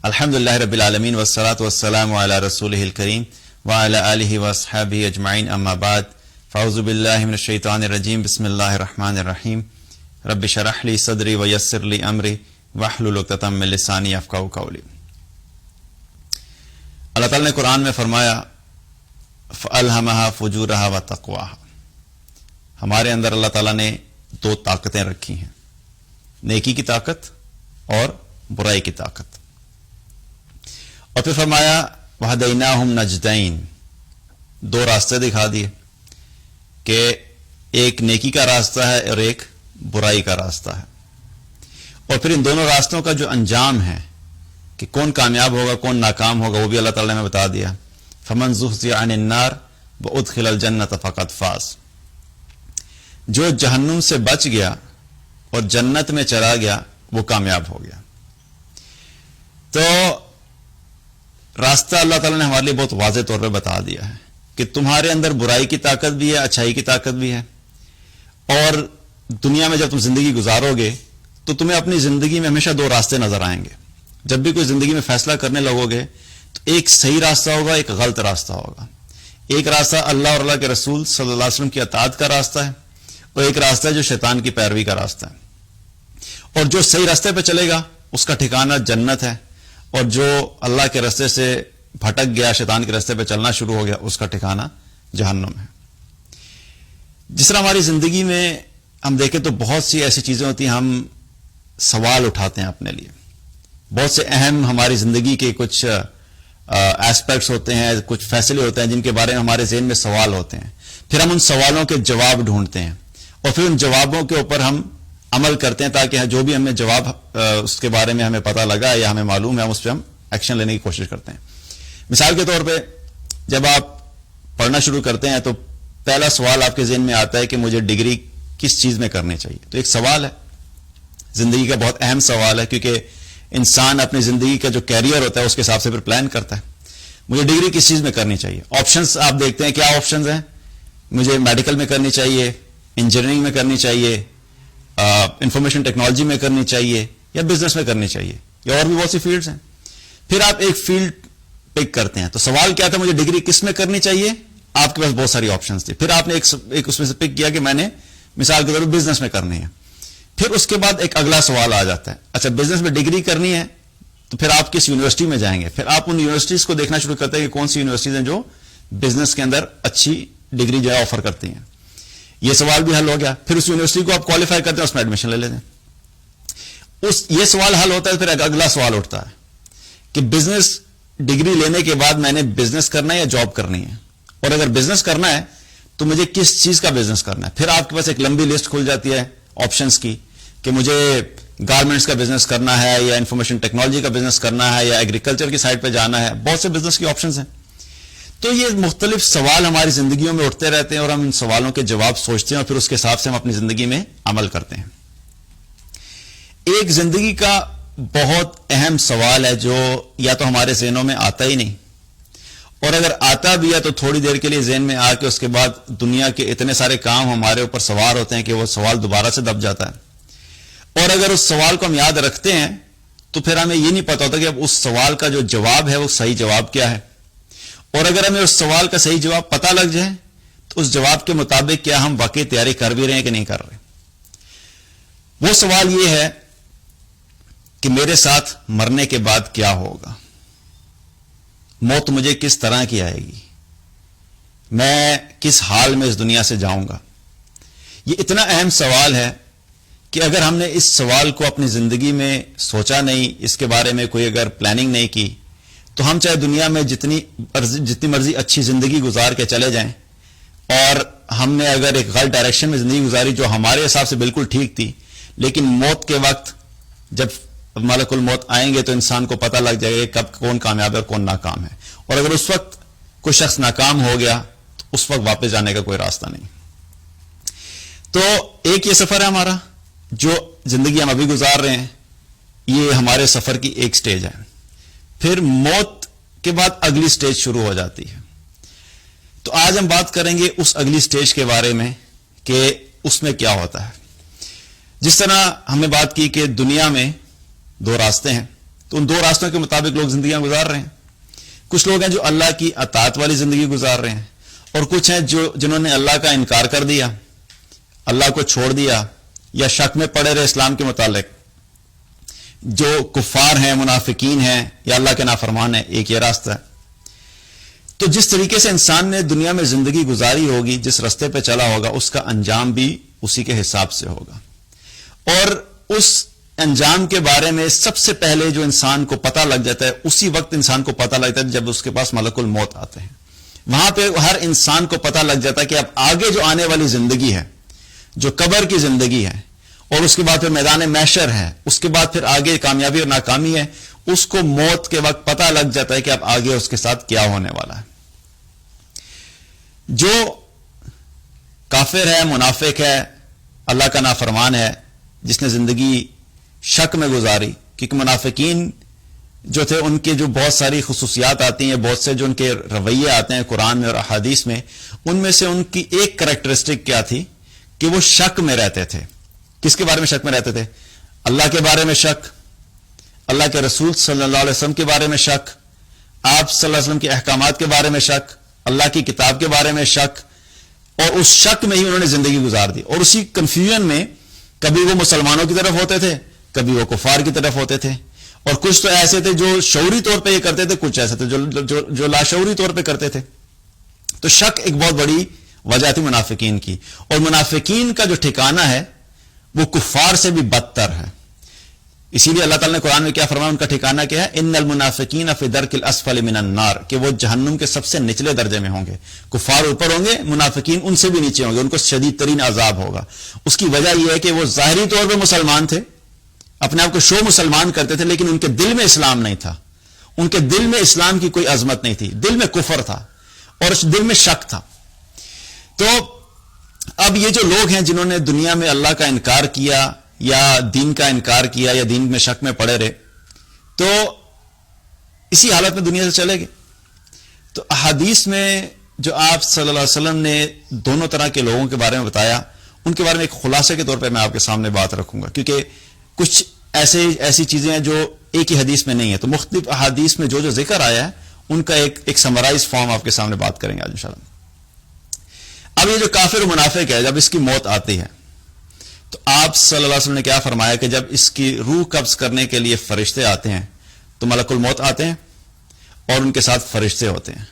الحمدللہ رب العالمین والصلاة والسلام علی رسولہ الکریم وعلی آلہ واصحابہ اجمعین اما بعد فاعوذ باللہ من الشیطان الرجیم بسم اللہ الرحمن الرحیم رب اشرح لی صدری ویسر لی امری واحلل عقدۃ من لسانی یفقہوا قولی۔ اللہ تعالیٰ نے قرآن میں فرمایا فَأَلْهَمَهَا فُجُورَهَا وَتَقْوَاهَا، ہمارے اندر اللہ تعالیٰ نے دو طاقتیں رکھی ہیں، نیکی کی طاقت اور برائی کی طاقت، اور پھر فرمایا وَهَدَيْنَاهُمْ نَجْدَيْن، دو راستے دکھا دیے کہ ایک نیکی کا راستہ ہے اور ایک برائی کا راستہ ہے، اور پھر ان دونوں راستوں کا جو انجام ہے کہ کون کامیاب ہوگا کون ناکام ہوگا وہ بھی اللہ تعالیٰ نے بتا دیا۔ فَمَنْ زُحْزِحَ عَنِ النَّارِ وَأُدْخِلَ الْجَنَّةَ فَقَدْ فَازَ، جو جہنم سے بچ گیا اور جنت میں چلا گیا وہ کامیاب ہو گیا۔ تو راستہ اللہ تعالیٰ نے ہمارے لیے بہت واضح طور پہ بتا دیا ہے کہ تمہارے اندر برائی کی طاقت بھی ہے، اچھائی کی طاقت بھی ہے، اور دنیا میں جب تم زندگی گزارو گے تو تمہیں اپنی زندگی میں ہمیشہ دو راستے نظر آئیں گے۔ جب بھی کوئی زندگی میں فیصلہ کرنے لگو گے تو ایک صحیح راستہ ہوگا، ایک غلط راستہ ہوگا۔ ایک راستہ اللہ اور اللہ کے رسول صلی اللہ علیہ وسلم کی اطاعت کا راستہ ہے، اور ایک راستہ ہے جو شیطان کی پیروی کا راستہ ہے، اور جو صحیح راستے پہ چلے گا اس کا ٹھکانہ جنت ہے، اور جو اللہ کے راستے سے بھٹک گیا، شیطان کے راستے پہ چلنا شروع ہو گیا، اس کا ٹھکانہ جہنم ہے۔ جس طرح ہماری زندگی میں ہم دیکھیں تو بہت سی ایسی چیزیں ہوتی ہیں، ہم سوال اٹھاتے ہیں اپنے لیے، بہت سے اہم ہماری زندگی کے کچھ ایسپیکٹس ہوتے ہیں، کچھ فیصلے ہوتے ہیں جن کے بارے میں ہمارے ذہن میں سوال ہوتے ہیں، پھر ہم ان سوالوں کے جواب ڈھونڈتے ہیں اور پھر ان جوابوں کے اوپر ہم عمل کرتے ہیں تاکہ جو بھی ہمیں جواب اس کے بارے میں ہمیں پتہ لگا یا ہمیں معلوم ہے ہم اس پہ ہم ایکشن لینے کی کوشش کرتے ہیں۔ مثال کے طور پہ جب آپ پڑھنا شروع کرتے ہیں تو پہلا سوال آپ کے ذہن میں آتا ہے کہ مجھے ڈگری کس چیز میں کرنی چاہیے۔ تو ایک سوال ہے، زندگی کا بہت اہم سوال ہے، کیونکہ انسان اپنی زندگی کا جو کیریئر ہوتا ہے اس کے حساب سے پھر پلان کرتا ہے۔ مجھے ڈگری کس چیز میں کرنی چاہیے؟ آپشنز آپ دیکھتے ہیں، کیا آپشنز ہیں؟ مجھے میڈیکل میں کرنی چاہیے، انجینئرنگ میں کرنی چاہیے، انفارمیشن ٹیکنالوجی میں کرنی چاہیے، یا بزنس میں کرنی چاہیے، یا اور بھی بہت سی فیلڈز ہیں۔ پھر آپ ایک فیلڈ پک کرتے ہیں، تو سوال کیا تھا؟ مجھے ڈگری کس میں کرنی چاہیے؟ آپ کے پاس بہت ساری آپشنز تھی، پھر آپ نے ایک اس میں سے پک کیا کہ میں نے مثال کے طور پر بزنس میں کرنی ہے۔ پھر اس کے بعد ایک اگلا سوال آ جاتا ہے، اچھا بزنس میں ڈگری کرنی ہے تو پھر آپ کس یونیورسٹی میں جائیں گے؟ پھر آپ ان یونیورسٹیز کو دیکھنا شروع کرتے ہیں کہ کون سی یونیورسٹیز ہیں جو بزنس کے اندر اچھی ڈگری جو ہے آفر کرتی ہیں۔ یہ سوال بھی حل ہو گیا، پھر اس یونیورسٹی کو آپ کوالیفائی کرتے ہیں، اس میں ایڈمیشن لے لیتے ہیں۔ یہ سوال حل ہوتا ہے، پھر ایک اگلا سوال اٹھتا ہے کہ بزنس ڈگری لینے کے بعد میں نے بزنس کرنا ہے یا جاب کرنی ہے، اور اگر بزنس کرنا ہے تو مجھے کس چیز کا بزنس کرنا ہے؟ پھر آپ کے پاس ایک لمبی لسٹ کھل جاتی ہے آپشنز کی کہ مجھے گارمنٹس کا بزنس کرنا ہے، یا انفارمیشن ٹیکنالوجی کا بزنس کرنا ہے، یا ایگریکلچر کی سائڈ پہ جانا ہے، بہت سے بزنس کی آپشنز ہیں۔ تو یہ مختلف سوال ہماری زندگیوں میں اٹھتے رہتے ہیں، اور ہم ان سوالوں کے جواب سوچتے ہیں اور پھر اس کے حساب سے ہم اپنی زندگی میں عمل کرتے ہیں۔ ایک زندگی کا بہت اہم سوال ہے جو یا تو ہمارے ذہنوں میں آتا ہی نہیں، اور اگر آتا بھی ہے تو تھوڑی دیر کے لیے ذہن میں آ کے اس کے بعد دنیا کے اتنے سارے کام ہمارے اوپر سوار ہوتے ہیں کہ وہ سوال دوبارہ سے دب جاتا ہے، اور اگر اس سوال کو ہم یاد رکھتے ہیں تو پھر ہمیں یہ نہیں پتا ہوتا کہ اب اس سوال کا جو جواب ہے وہ صحیح جواب کیا ہے، اور اگر ہمیں اس سوال کا صحیح جواب پتہ لگ جائے تو اس جواب کے مطابق کیا ہم واقعی تیاری کر بھی رہے ہیں کہ نہیں کر رہے۔ وہ سوال یہ ہے کہ میرے ساتھ مرنے کے بعد کیا ہوگا، موت مجھے کس طرح کی آئے گی، میں کس حال میں اس دنیا سے جاؤں گا۔ یہ اتنا اہم سوال ہے کہ اگر ہم نے اس سوال کو اپنی زندگی میں سوچا نہیں، اس کے بارے میں کوئی اگر پلاننگ نہیں کی، تو ہم چاہے دنیا میں جتنی مرضی اچھی زندگی گزار کے چلے جائیں، اور ہم نے اگر ایک غلط ڈائریکشن میں زندگی گزاری جو ہمارے حساب سے بالکل ٹھیک تھی، لیکن موت کے وقت جب ملک الموت آئیں گے تو انسان کو پتہ لگ جائے گا کب کون کامیاب ہے اور کون ناکام ہے، اور اگر اس وقت کوئی شخص ناکام ہو گیا تو اس وقت واپس جانے کا کوئی راستہ نہیں۔ تو ایک یہ سفر ہے ہمارا جو زندگی ہم ابھی گزار رہے ہیں، یہ ہمارے سفر کی ایک سٹیج ہے۔ پھر موت کے بعد اگلی سٹیج شروع ہو جاتی ہے۔ تو آج ہم بات کریں گے اس اگلی سٹیج کے بارے میں کہ اس میں کیا ہوتا ہے۔ جس طرح ہم نے بات کی کہ دنیا میں دو راستے ہیں، تو ان دو راستوں کے مطابق لوگ زندگیاں گزار رہے ہیں. کچھ لوگ ہیں جو اللہ کی اطاعت والی زندگی گزار رہے ہیں، اور کچھ ہیں جنہوں نے اللہ کا انکار کر دیا، اللہ کو چھوڑ دیا، یا شک میں پڑے رہے اسلام کے متعلق. جو کفار ہیں، منافقین ہیں، یا اللہ کے نافرمان ہیں، ایک یہ راستہ ہے. تو جس طریقے سے انسان نے دنیا میں زندگی گزاری ہوگی، جس رستے پہ چلا ہوگا، اس کا انجام بھی اسی کے حساب سے ہوگا. اور اس انجام کے بارے میں سب سے پہلے جو انسان کو پتہ لگ جاتا ہے، اسی وقت انسان کو پتہ لگتا ہے جب اس کے پاس ملک الموت آتے ہیں. وہاں پہ ہر انسان کو پتہ لگ جاتا ہے کہ اب آگے جو آنے والی زندگی ہے، جو قبر کی زندگی ہے، اور اس کے بعد پھر میدان محشر ہے، اس کے بعد پھر آگے کامیابی اور ناکامی ہے، اس کو موت کے وقت پتہ لگ جاتا ہے کہ اب آگے اس کے ساتھ کیا ہونے والا ہے. جو کافر ہے، منافق ہے، اللہ کا نافرمان ہے، جس نے زندگی شک میں گزاری، کیونکہ منافقین جو تھے ان کے جو بہت ساری خصوصیات آتی ہیں، بہت سے جو ان کے رویے آتے ہیں قرآن میں اور احادیث میں، ان میں سے ان کی ایک کریکٹرسٹک کیا تھی کہ وہ شک میں رہتے تھے. کس کے بارے میں شک میں رہتے تھے؟ اللہ کے بارے میں شک، اللہ کے رسول صلی اللہ علیہ وسلم کے بارے میں شک، آپ صلی اللہ علیہ وسلم کے احکامات کے بارے میں شک، اللہ کی کتاب کے بارے میں شک، اور اس شک میں ہی انہوں نے زندگی گزار دی. اور اسی کنفیوژن میں کبھی وہ مسلمانوں کی طرف ہوتے تھے، کبھی وہ کفار کی طرف ہوتے تھے. اور کچھ تو ایسے تھے جو شعوری طور پہ یہ کرتے تھے، کچھ ایسے تھے جو لاشعوری طور پہ کرتے تھے. تو شک ایک بہت بڑی وجہ تھی منافقین کی. اور منافقین کا جو ٹھکانہ ہے وہ کفار سے بھی بدتر ہے. اسی لیے اللہ تعالیٰ نے قرآن میں کیا فرمایا، ان کا ٹھکانہ کیا ہے؟ ان المنافقین فی درک الاسفل من النار، کہ وہ جہنم کے سب سے نچلے درجے میں ہوں گے. کفار اوپر ہوں گے، منافقین ان سے بھی نیچے ہوں گے، ان کو شدید ترین عذاب ہوگا. اس کی وجہ یہ ہے کہ وہ ظاہری طور پہ مسلمان تھے، اپنے آپ کو شو مسلمان کرتے تھے، لیکن ان کے دل میں اسلام نہیں تھا. ان کے دل میں اسلام کی کوئی عظمت نہیں تھی، دل میں کفر تھا اور دل میں شک تھا. تو اب یہ جو لوگ ہیں جنہوں نے دنیا میں اللہ کا انکار کیا یا دین کا انکار کیا یا دین میں شک میں پڑے رہے، تو اسی حالت میں دنیا سے چلے گئے. تو احادیث میں جو آپ صلی اللہ علیہ وسلم نے دونوں طرح کے لوگوں کے بارے میں بتایا، ان کے بارے میں ایک خلاصے کے طور پہ میں آپ کے سامنے بات رکھوں گا، کیونکہ کچھ ایسی چیزیں ہیں جو ایک ہی حدیث میں نہیں ہے. تو مختلف احادیث میں جو ذکر آیا ہے ان کا ایک سمرائز فارم آپ کے سامنے بات کریں گے آج انشاءاللہ. اب یہ جو کافر و منافق ہے، جب اس کی موت آتی ہے تو آپ صلی اللہ علیہ وسلم نے کیا فرمایا کہ جب اس کی روح قبض کرنے کے لیے فرشتے آتے ہیں تو ملک الموت آتے ہیں اور ان کے ساتھ فرشتے ہوتے ہیں،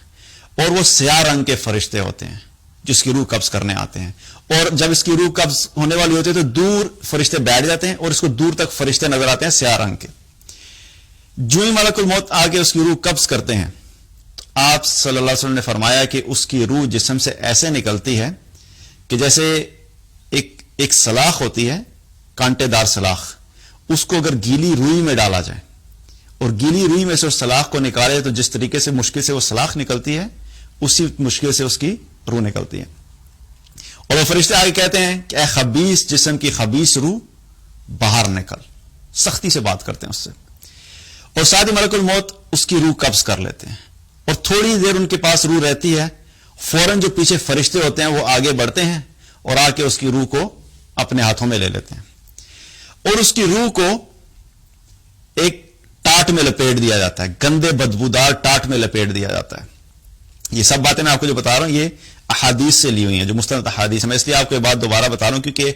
اور وہ سیاہ رنگ کے فرشتے ہوتے ہیں جس کی روح قبض کرنے آتے ہیں. اور جب اس کی روح قبض ہونے والی ہوتی ہے تو دور فرشتے بیٹھ جاتے ہیں اور اس کو دور تک فرشتے نظر آتے ہیں سیاہ رنگ کے. جو ہی ملک الموت آ کے اس کی روح قبض کرتے ہیں تو آپ صلی اللہ علیہ وسلم نے فرمایا کہ اس کی روح جسم سے ایسے نکلتی ہے کہ جیسے ایک سلاخ ہوتی ہے، کانٹے دار سلاخ، اس کو اگر گیلی روئی میں ڈالا جائے اور گیلی روئی میں سے اس سلاخ کو نکالے تو جس طریقے سے مشکل سے وہ سلاخ نکلتی ہے، اسی مشکل سے اس کی روح نکلتی ہے. اور وہ فرشتے آگے کہتے ہیں کہ اے خبیث جسم کی خبیث روح باہر نکل، سختی سے بات کرتے ہیں اس سے. اور ساتھ ہی ملک الموت اس کی روح قبض کر لیتے ہیں اور تھوڑی دیر ان کے پاس روح رہتی ہے، فوراً جو پیچھے فرشتے ہوتے ہیں وہ آگے بڑھتے ہیں اور آ کے اس کی روح کو اپنے ہاتھوں میں لے لیتے ہیں اور اس کی روح کو ایک ٹاٹ میں لپیٹ دیا جاتا ہے، گندے بدبودار ٹاٹ میں لپیٹ دیا جاتا ہے. یہ سب باتیں میں آپ کو جو بتا رہا ہوں یہ احادیث سے لی ہوئی ہیں، جو مستند احادیث ہیں. میں اس لیے آپ کو یہ بات دوبارہ بتا رہا ہوں کیونکہ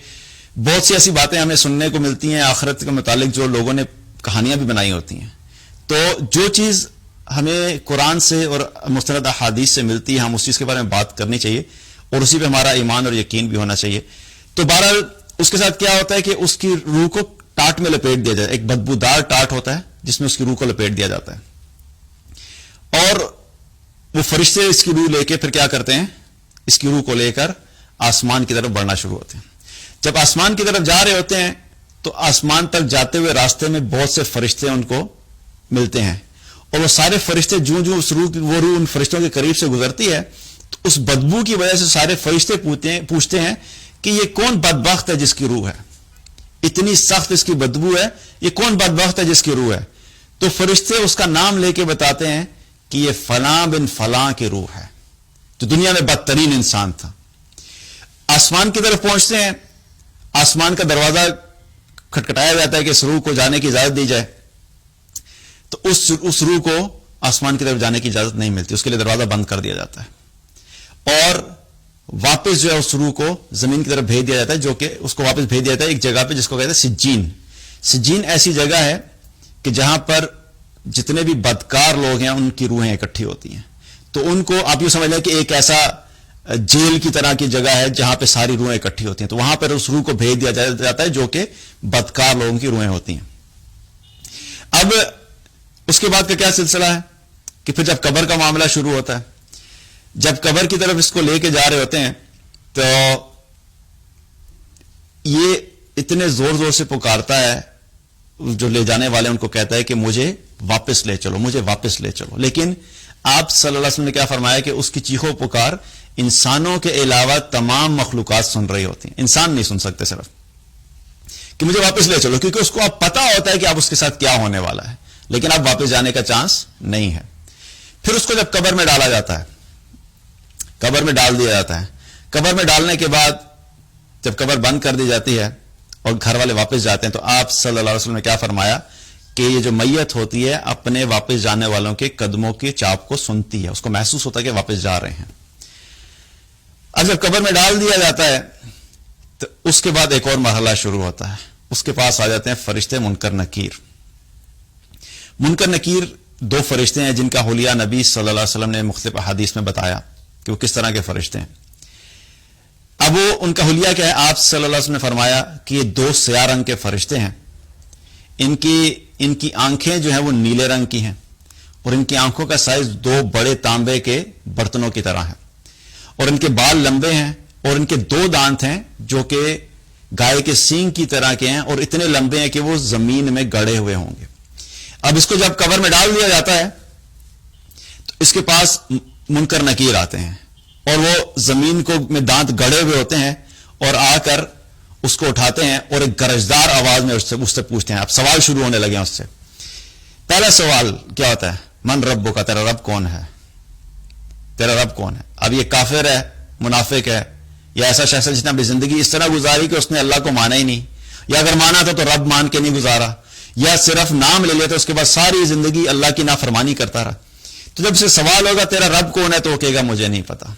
بہت سی ایسی باتیں ہمیں سننے کو ملتی ہیں آخرت کے متعلق جو لوگوں نے کہانیاں بھی بنائی ہوتی ہیں. تو جو چیز ہمیں قرآن سے اور مستند احادیث سے ملتی ہے ہم اس چیز کے بارے میں بات کرنی چاہیے اور اسی پہ ہمارا ایمان اور یقین بھی ہونا چاہیے. تو بہرحال اس کے ساتھ کیا ہوتا ہے کہ اس کی روح کو ٹاٹ میں لپیٹ دیا جاتا ہے، ایک بدبودار ٹاٹ ہوتا ہے جس میں اس کی روح کو لپیٹ دیا جاتا ہے. اور وہ فرشتے اس کی روح لے کے پھر کیا کرتے ہیں، اس کی روح کو لے کر آسمان کی طرف بڑھنا شروع ہوتے ہیں. جب آسمان کی طرف جا رہے ہوتے ہیں تو آسمان تک جاتے ہوئے راستے میں بہت سے فرشتے ان کو ملتے ہیں اور وہ سارے فرشتے جو وہ روح ان فرشتوں کے قریب سے گزرتی ہے تو اس بدبو کی وجہ سے سارے فرشتے پوچھتے ہیں کہ یہ کون بدبخت ہے جس کی روح ہے، اتنی سخت اس کی بدبو ہے، یہ کون بدبخت ہے جس کی روح ہے. تو فرشتے اس کا نام لے کے بتاتے ہیں کہ یہ فلاں بن فلاں کی روح ہے جو دنیا میں بدترین انسان تھا. آسمان کی طرف پہنچتے ہیں، آسمان کا دروازہ کھٹکھٹایا جاتا ہے کہ اس روح کو جانے کی اجازت دی جائے. تو اس روح کو آسمان کی طرف جانے کی اجازت نہیں ملتی، اس کے لیے دروازہ بند کر دیا جاتا ہے، اور واپس جو ہے اس روح کو زمین کی طرف بھیج دیا جاتا ہے، جو کہ اس کو واپس بھیج دیا جاتا ہے ایک جگہ پہ جس کو کہتے ہیں سجین۔ سجین ایسی جگہ ہے کہ جہاں پر جتنے بھی بدکار لوگ ہیں ان کی روحیں اکٹھی ہوتی ہیں، تو ان کو آپ یوں سمجھ لیں کہ ایک ایسا جیل کی طرح کی جگہ ہے جہاں پہ ساری روحیں اکٹھی ہوتی ہیں، تو وہاں پر اس روح کو بھیج دیا جاتا ہے جو کہ بدکار لوگوں کی روحیں ہوتی ہیں۔ اب اس کے بعد کا کیا سلسلہ ہے کہ پھر جب قبر کا معاملہ شروع ہوتا ہے، جب قبر کی طرف اس کو لے کے جا رہے ہوتے ہیں تو یہ اتنے زور زور سے پکارتا ہے، جو لے جانے والے ان کو کہتا ہے کہ مجھے واپس لے چلو، مجھے واپس لے چلو، لیکن آپ صلی اللہ علیہ وسلم نے کیا فرمایا کہ اس کی چیخو پکار انسانوں کے علاوہ تمام مخلوقات سن رہی ہوتی ہیں، انسان نہیں سن سکتے صرف، کہ مجھے واپس لے چلو، کیونکہ اس کو اب پتا ہوتا ہے کہ اب اس کے ساتھ کیا ہونے والا ہے، لیکن اب واپس جانے کا چانس نہیں ہے۔ پھر اس کو جب قبر میں ڈالا جاتا ہے، قبر میں ڈال دیا جاتا ہے، قبر میں ڈالنے کے بعد جب قبر بند کر دی جاتی ہے اور گھر والے واپس جاتے ہیں، تو آپ صلی اللہ علیہ وسلم نے کیا فرمایا کہ یہ جو میت ہوتی ہے اپنے واپس جانے والوں کے قدموں کی چاپ کو سنتی ہے، اس کو محسوس ہوتا ہے کہ واپس جا رہے ہیں۔ اب جب قبر میں ڈال دیا جاتا ہے تو اس کے بعد ایک اور مرحلہ شروع ہوتا ہے، اس کے پاس آ جاتے ہیں فرشتے منکر نکیر۔ منکر نکیر دو فرشتے ہیں جن کا حلیہ نبی صلی اللہ علیہ وسلم نے مختلف احادیث میں بتایا کہ وہ کس طرح کے فرشتے ہیں۔ اب وہ ان کا حلیہ کیا ہے؟ آپ صلی اللہ علیہ وسلم نے فرمایا کہ یہ دو سیاہ رنگ کے فرشتے ہیں، ان کی آنکھیں جو ہیں وہ نیلے رنگ کی ہیں، اور ان کی آنکھوں کا سائز دو بڑے تانبے کے برتنوں کی طرح ہے، اور ان کے بال لمبے ہیں، اور ان کے دو دانت ہیں جو کہ گائے کے سینگ کی طرح کے ہیں، اور اتنے لمبے ہیں کہ وہ زمین میں گڑے ہوئے ہوں گے۔ اب اس کو جب قبر میں ڈال دیا جاتا ہے تو اس کے پاس منکر نکیر آتے ہیں، اور وہ زمین کو میں دانت گڑے ہوئے ہوتے ہیں، اور آ کر اس کو اٹھاتے ہیں اور ایک گرجدار آواز میں اس سے پوچھتے ہیں۔ اب سوال شروع ہونے لگے ہیں اس سے۔ پہلا سوال کیا ہوتا ہے؟ من ربک کا، تیرا رب کون ہے؟ تیرا رب کون ہے؟ اب یہ کافر ہے، منافق ہے، یا ایسا شخص ہے جس نے اپنی زندگی اس طرح گزاری کہ اس نے اللہ کو مانا ہی نہیں، یا اگر مانا تھا تو رب مان کے نہیں گزارا، یا صرف نام لے لیتا اس کے بعد ساری زندگی اللہ کی نافرمانی کرتا رہا۔ تو جب سے سوال ہوگا تیرا رب کون ہے تو وہ کہے گا مجھے نہیں پتا۔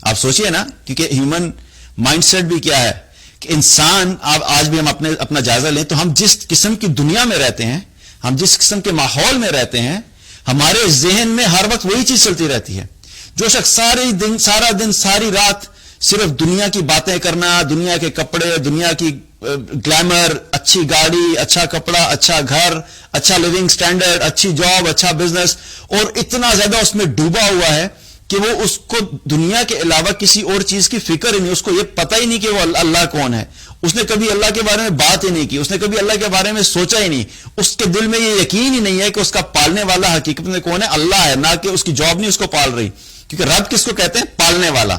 آپ سوچئے نا، کیونکہ ہیومن مائنڈ سیٹ بھی کیا ہے کہ انسان، آج بھی ہم اپنا جائزہ لیں تو ہم جس قسم کی دنیا میں رہتے ہیں، ہم جس قسم کے ماحول میں رہتے ہیں، ہمارے ذہن میں ہر وقت وہی چیز چلتی رہتی ہے۔ جو شخص سارا دن ساری رات صرف دنیا کی باتیں کرنا، دنیا کے کپڑے، دنیا کی گلیمر، اچھی گاڑی، اچھا کپڑا، اچھا گھر، اچھا لیونگ سٹینڈرڈ، اچھی جاب، اچھا بزنس، اور اتنا زیادہ اس میں ڈوبا ہوا ہے کہ وہ اس کو دنیا کے علاوہ کسی اور چیز کی فکر ہی نہیں، اس کو یہ پتہ ہی نہیں کہ وہ اللہ کون ہے، اس نے کبھی اللہ کے بارے میں بات ہی نہیں کی، اس نے کبھی اللہ کے بارے میں سوچا ہی نہیں، اس کے دل میں یہ یقین ہی نہیں ہے کہ اس کا پالنے والا حقیقت میں کون ہے؟ اللہ ہے، نہ کہ اس کی جاب نہیں اس کو پال رہی، کیونکہ رب کس کو کہتے ہیں؟ پالنے والا۔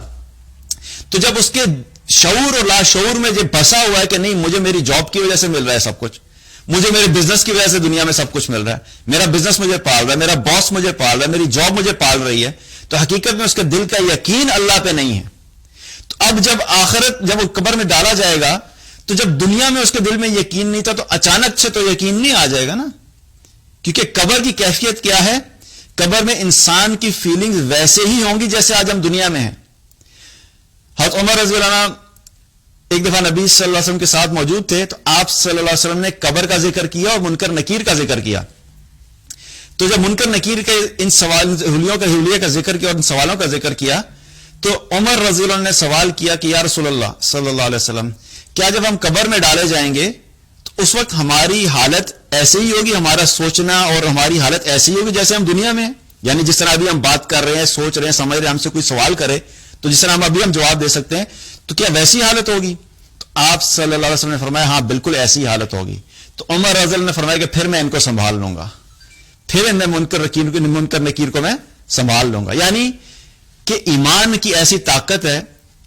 تو جب اس کے شعور اور لاشعور میں یہ بسا ہوا ہے کہ نہیں، مجھے میری جاب کی وجہ سے مل رہا ہے سب کچھ، مجھے میرے بزنس کی وجہ سے دنیا میں سب کچھ مل رہا ہے، میرا بزنس مجھے پال رہا ہے، میرا باس مجھے پال رہا ہے، میری جاب مجھے پال رہی ہے، تو حقیقت میں اس کے دل کا یقین اللہ پہ نہیں ہے۔ تو اب جب وہ قبر میں ڈالا جائے گا تو جب دنیا میں اس کے دل میں یقین نہیں تھا تو اچانک سے تو یقین نہیں آ جائے گا نا، کیونکہ قبر کی کیفیت کیا ہے؟ قبر میں انسان کی فیلنگز ویسے ہی ہوں گی جیسے آج ہم دنیا میں ہیں۔ حضرت عمر رضی اللہ عنہ ایک دفعہ نبی صلی اللہ علیہ وسلم کے ساتھ موجود تھے، تو آپ صلی اللہ علیہ وسلم نے قبر کا ذکر کیا اور منکر نکیر کا ذکر کیا۔ تو جب منکر نکیر کے ان حلیہ کا ذکر کیا اور ان سوالوں کا ذکر کیا تو عمر رضی اللہ عنہ نے سوال کیا کہ یا رسول اللہ صلی اللہ علیہ وسلم، کیا جب ہم قبر میں ڈالے جائیں گے تو اس وقت ہماری حالت ایسے ہی ہوگی، ہمارا سوچنا اور ہماری حالت ایسی ہی ہوگی جیسے ہم دنیا میں ہیں؟ یعنی جس طرح ابھی ہم بات کر رہے ہیں، سوچ رہے ہیں، سمجھ رہے ہیں، ہم سے کوئی سوال کرے تو جس طرح ہم جواب دے سکتے ہیں، تو کیا ویسی حالت ہوگی؟ تو آپ صلی اللہ علیہ وسلم نے فرمایا ہاں بالکل ایسی حالت ہوگی۔ تو عمر رضی اللہ نے فرمایا کہ پھر میں ان کو سنبھال لوں گا، پھر ان منکر نکیر کو میں سنبھال لوں گا۔ یعنی کہ ایمان کی ایسی طاقت ہے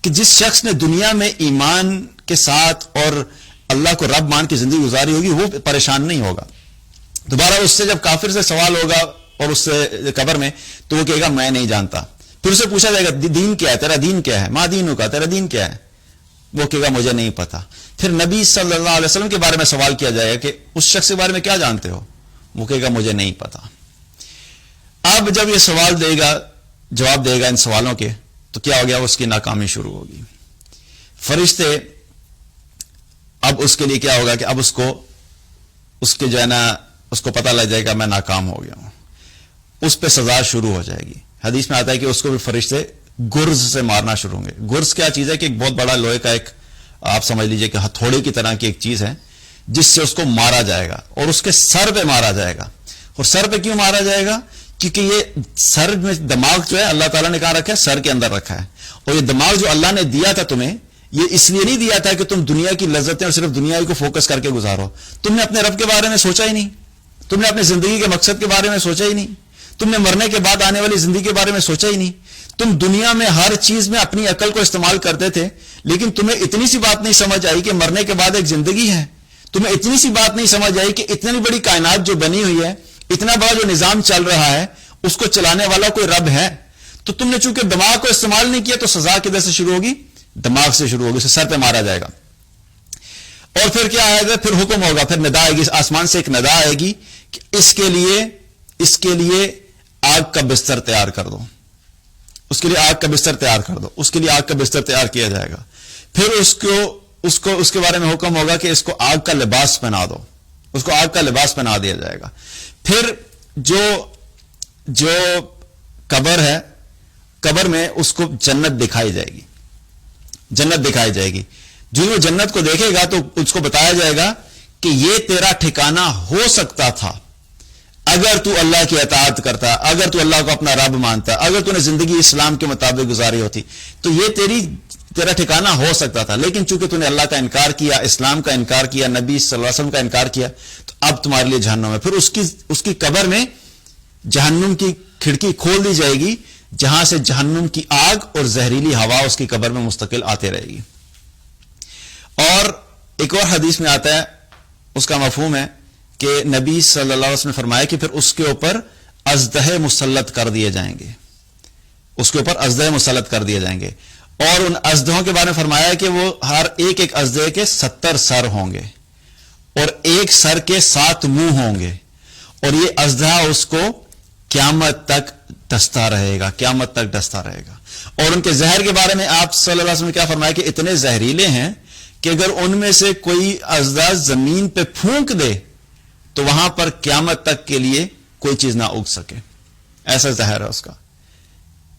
کہ جس شخص نے دنیا میں ایمان کے ساتھ اور اللہ کو رب مان کی زندگی گزاری ہوگی وہ پریشان نہیں ہوگا۔ دوبارہ اس سے جب کافر سے سوال ہوگا اور اس سے قبر میں تو وہ کہے گا میں نہیں جانتا، پھر اسے پوچھا جائے گا دین کیا ہے، تیرا دین کیا ہے، ماں دینوں کا، تیرا دین کیا ہے، وہ کہے گا مجھے نہیں پتا۔ پھر نبی صلی اللہ علیہ وسلم کے بارے میں سوال کیا جائے گا کہ اس شخص کے بارے میں کیا جانتے ہو، وہ کہے گا مجھے نہیں پتا. اب جب یہ سوال دے گا، جواب دے گا ان سوالوں کے، تو کیا ہو گیا؟ اس کی ناکامی شروع ہوگی. فرشتے اب اس کے لیے کیا ہوگا کہ اب اس کے جو ہے نا اس کو پتہ لگ جائے گا میں ناکام ہو گیا ہوں، اس پہ سزا شروع ہو جائے گی. حدیث میں آتا ہے کہ اس کو بھی فرشتے گرز سے مارنا شروع ہوں گے. گرز کیا چیز ہے؟ کہ ایک بہت بڑا لوہے کا ایک آپ سمجھ لیجئے کہ ہتھوڑے کی طرح کی ایک چیز ہے جس سے اس کو مارا جائے گا، اور اس کے سر پہ مارا جائے گا. اور سر پہ کیوں مارا جائے گا؟ کیونکہ یہ سر میں دماغ جو ہے اللہ تعالیٰ نے کہاں رکھا ہے؟ سر کے اندر رکھا ہے. اور یہ دماغ جو اللہ نے دیا تھا تمہیں، یہ اس لیے نہیں دیا تھا کہ تم دنیا کی لذتیں اور صرف دنیا کو فوکس کر کے گزارو. تم نے اپنے رب کے بارے میں سوچا ہی نہیں، تم نے اپنی زندگی کے مقصد کے بارے میں سوچا ہی نہیں، تم نے مرنے کے بعد آنے والی زندگی کے بارے میں سوچا ہی نہیں. تم دنیا میں ہر چیز میں اپنی عقل کو استعمال کرتے تھے، لیکن تمہیں اتنی سی بات نہیں سمجھ آئی کہ مرنے کے بعد ایک زندگی ہے. تمہیں اتنی سی بات نہیں سمجھ آئی کہ اتنی بڑی کائنات جو بنی ہوئی ہے، اتنا بڑا جو نظام چل رہا ہے، اس کو چلانے والا کوئی رب ہے. تو تم نے چونکہ دماغ کو استعمال نہیں کیا، تو سزا کدھر سے شروع ہوگی؟ دماغ سے شروع ہوگی. اسے سر پہ مارا جائے گا. اور پھر کیا آئے گا؟ پھر حکم ہوگا، پھر ندا آئے گی، آسمان سے ایک ندا آئے گی کہ اس کے لیے آگ کا بستر تیار کر دو. اس کے لیے آگ کا بستر تیار کر دو. اس کے لیے آگ کا بستر تیار کیا جائے گا. پھر اس کے بارے میں حکم ہوگا کہ اس کو آگ کا لباس پہنا دو. اس کو آگ کا لباس پہنا دیا جائے گا. پھر جو قبر ہے، قبر میں اس کو جنت دکھائی جائے گی. جنت دکھائی جائے گی. جو وہ جنت کو دیکھے گا تو اس کو بتایا جائے گا کہ یہ تیرا ٹھکانہ ہو سکتا تھا اگر تو اللہ کی اطاعت کرتا، اگر تو اللہ کو اپنا رب مانتا، اگر تو نے زندگی اسلام کے مطابق گزاری ہوتی تو یہ تیرا ٹھکانہ ہو سکتا تھا. لیکن چونکہ تو نے اللہ کا انکار کیا، اسلام کا انکار کیا، نبی صلی اللہ علیہ وسلم کا انکار کیا، تو اب تمہارے لیے جہنم ہے. پھر اس کی قبر میں جہنم کی کھڑکی کھول دی جائے گی، جہاں سے جہنم کی آگ اور زہریلی ہوا اس کی قبر میں مستقل آتے رہے گی. اور ایک اور حدیث میں آتا ہے، اس کا مفہوم ہے کہ نبی صلی اللہ علیہ وسلم نے فرمایا کہ پھر اس کے اوپر ازدہے مسلط کر دیے جائیں گے. اس کے اوپر ازدہے مسلط کر دیے جائیں گے. اور ان ازدہوں کے بارے میں فرمایا کہ وہ ہر ایک ازدہے کے 70 سر ہوں گے، اور ایک سر کے 7 منہ ہوں گے. اور یہ ازدہا اس کو قیامت تک ڈستا رہے گا، قیامت تک ڈستا رہے گا. اور ان کے زہر کے بارے میں آپ صلی اللہ علیہ وسلم نے کیا فرمایا کہ اتنے زہریلے ہیں کہ اگر ان میں سے کوئی ازدہا زمین پہ پھونک دے تو وہاں پر قیامت تک کے لیے کوئی چیز نہ اگ سکے. ایسا زہر ہے اس کا.